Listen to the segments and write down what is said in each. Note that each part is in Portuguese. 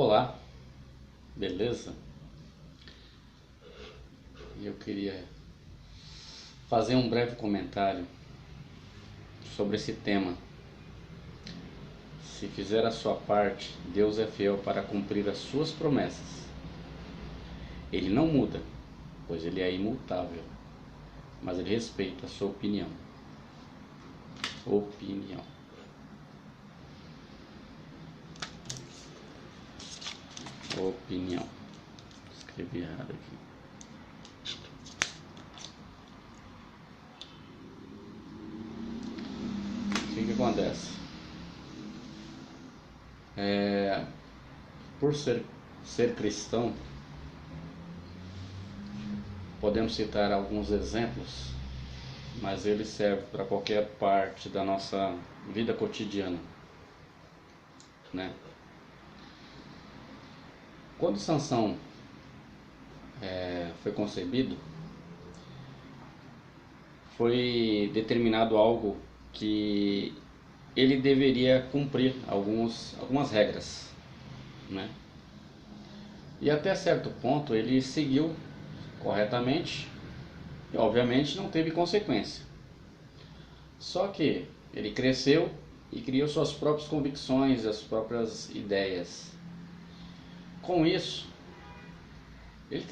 Olá, beleza? Eu queria fazer um breve comentário sobre esse tema. Se fizer a sua parte, Deus é fiel para cumprir as suas promessas. Ele não muda, pois ele é imutável, mas ele respeita a sua opinião. Opinião. Escrevi errado aqui. O que acontece? Por ser cristão, podemos citar alguns exemplos, mas ele serve para qualquer parte da nossa vida cotidiana, né? Quando Sansão foi concebido, foi determinado algo que ele deveria cumprir algumas regras, né? E até certo ponto ele seguiu corretamente e obviamente não teve consequência. Só que ele cresceu e criou suas próprias convicções, as próprias ideias. Com isso, ele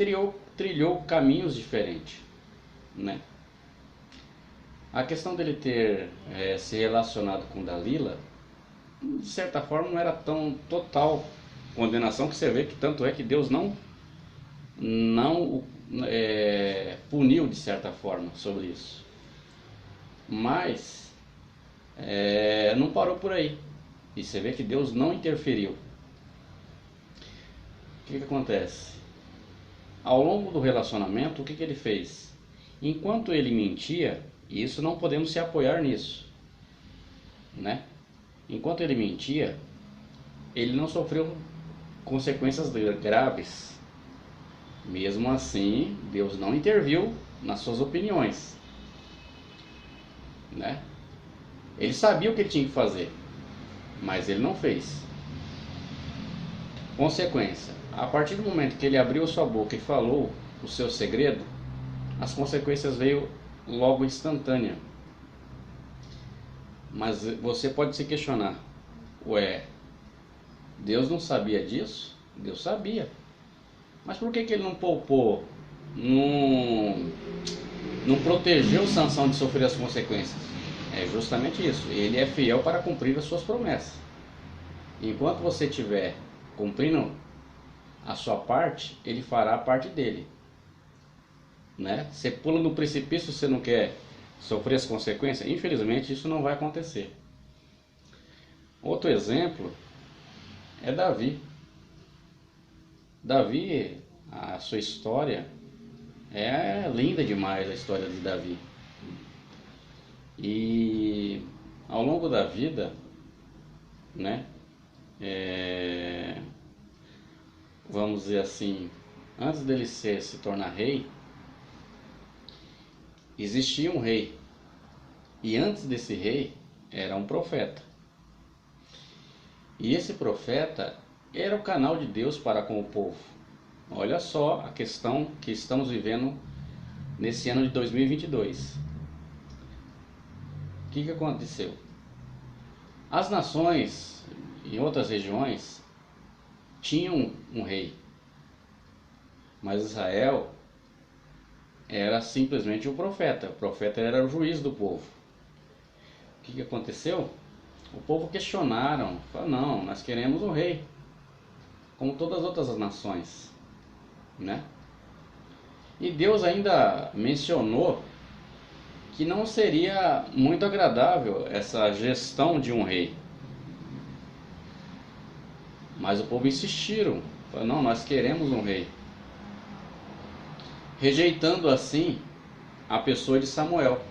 trilhou caminhos diferentes, né? A questão dele ter se relacionado com Dalila, de certa forma, não era tão total condenação, que você vê que tanto é que Deus não puniu de certa forma sobre isso. Mas não parou por aí. E você vê que Deus não interferiu. O que acontece? Ao longo do relacionamento, o que ele fez? Enquanto ele mentia, e isso não podemos se apoiar nisso, né? Enquanto ele mentia, ele não sofreu consequências graves. Mesmo assim, Deus não interviu nas suas opiniões, né? Ele sabia o que ele tinha que fazer, mas ele não fez. Consequência: a partir do momento que ele abriu sua boca e falou o seu segredo, as consequências veio logo instantânea. Mas você pode se questionar: Deus não sabia disso? Deus sabia. Mas por que ele não poupou, não protegeu Sansão de sofrer as consequências? É justamente isso. Ele é fiel para cumprir as suas promessas. Enquanto você estiver cumprindo a sua parte, ele fará a parte dele, né? Você pula no precipício, você não quer sofrer as consequências? Infelizmente isso não vai acontecer. Outro exemplo é Davi. Davi, a sua história é linda demais, a história de Davi. E ao longo da vida, né, vamos dizer assim, antes dele se tornar rei, existia um rei. E antes desse rei era um profeta. E esse profeta era o canal de Deus para com o povo. Olha só a questão que estamos vivendo nesse ano de 2022. O que aconteceu? As nações em outras regiões tinham um rei, mas Israel era simplesmente um profeta. O profeta era o juiz do povo. O que aconteceu? O povo questionaram, falaram: não, nós queremos um rei, como todas as outras nações, né? E Deus ainda mencionou que não seria muito agradável essa gestão de um rei. Mas o povo insistiram, falaram: não, nós queremos um rei, rejeitando assim a pessoa de Samuel.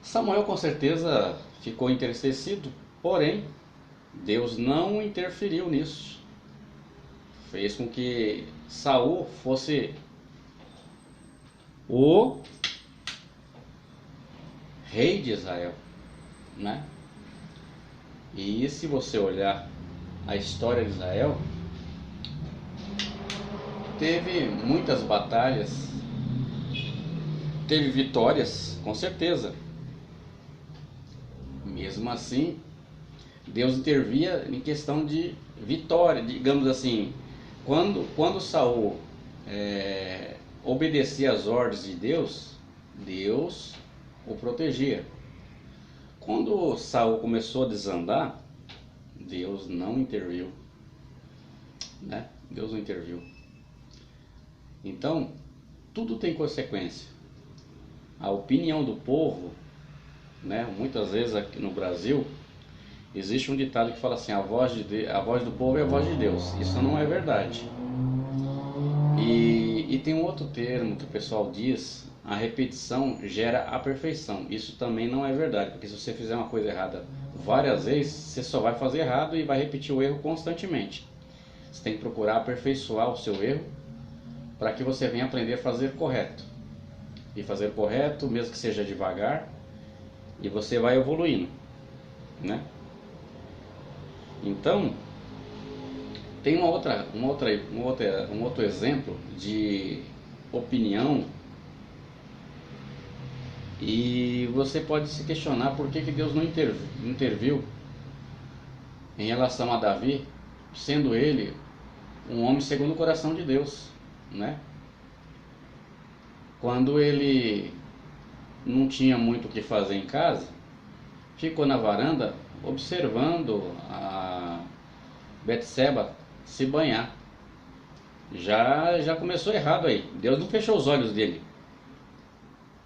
Samuel com certeza ficou entristecido, porém Deus não interferiu nisso. Fez com que Saul fosse o rei de Israel, né? E se você olhar a história de Israel, teve muitas batalhas, teve vitórias, com certeza. Mesmo assim, Deus intervia em questão de vitória, digamos assim. Quando Saul obedecia às ordens de Deus, Deus o protegia. Quando Saul começou a desandar, Deus não interviu, né? Deus não interviu. Então, tudo tem consequência. A opinião do povo, né? Muitas vezes aqui no Brasil existe um ditado que fala assim: a voz do povo é a voz de Deus. Isso não é verdade. E tem um outro termo que o pessoal diz: a repetição gera a perfeição. Isso também não é verdade, porque se você fizer uma coisa errada várias vezes, você só vai fazer errado e vai repetir o erro constantemente. Você tem que procurar aperfeiçoar o seu erro para que você venha aprender a fazer correto. E fazer correto, mesmo que seja devagar, e você vai evoluindo, né? Então, tem um outro exemplo de opinião, e você pode se questionar por que Deus não interviu em relação a Davi, sendo ele um homem segundo o coração de Deus, né? Quando ele não tinha muito o que fazer em casa, ficou na varanda observando a Betseba se banhar. Já começou errado aí. Deus não fechou os olhos dele.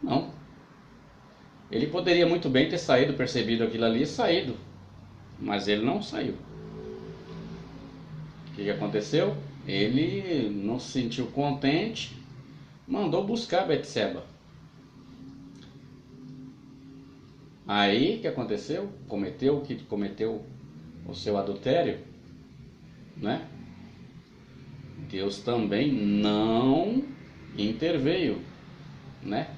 Não. Ele poderia muito bem ter saído, percebido aquilo ali e saído. Mas ele não saiu. O que aconteceu? Ele não se sentiu contente, mandou buscar Betseba. Aí o que aconteceu? Cometeu o seu adultério, né? Deus também não interveio, né?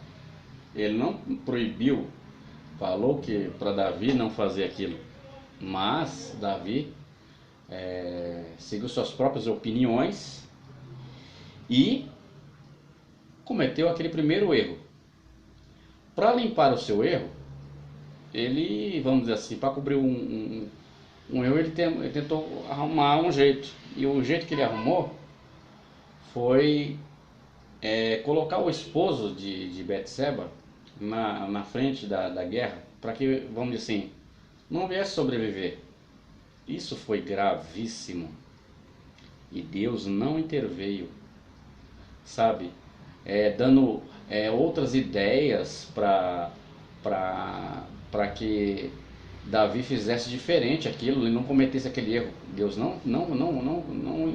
Ele não proibiu, falou que para Davi não fazer aquilo, mas Davi seguiu suas próprias opiniões e cometeu aquele primeiro erro. Para limpar o seu erro, ele, vamos dizer assim, para cobrir um erro, ele tentou arrumar um jeito. E o jeito que ele arrumou foi colocar o esposo de Betseba na frente da guerra, para que, vamos dizer assim, não viesse sobreviver. Isso foi gravíssimo. E Deus não interveio, sabe? Dando outras ideias para que Davi fizesse diferente aquilo e não cometesse aquele erro. Deus não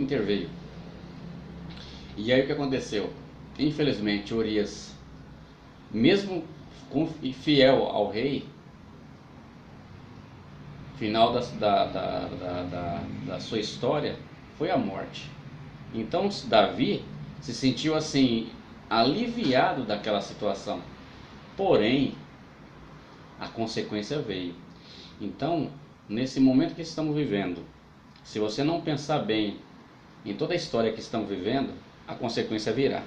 interveio. E aí o que aconteceu? Infelizmente, Urias, mesmo fiel ao rei, final da sua história foi a morte. Então Davi se sentiu assim aliviado daquela situação. Porém, a consequência veio. Então, nesse momento que estamos vivendo, se você não pensar bem em toda a história que estamos vivendo, a consequência virá.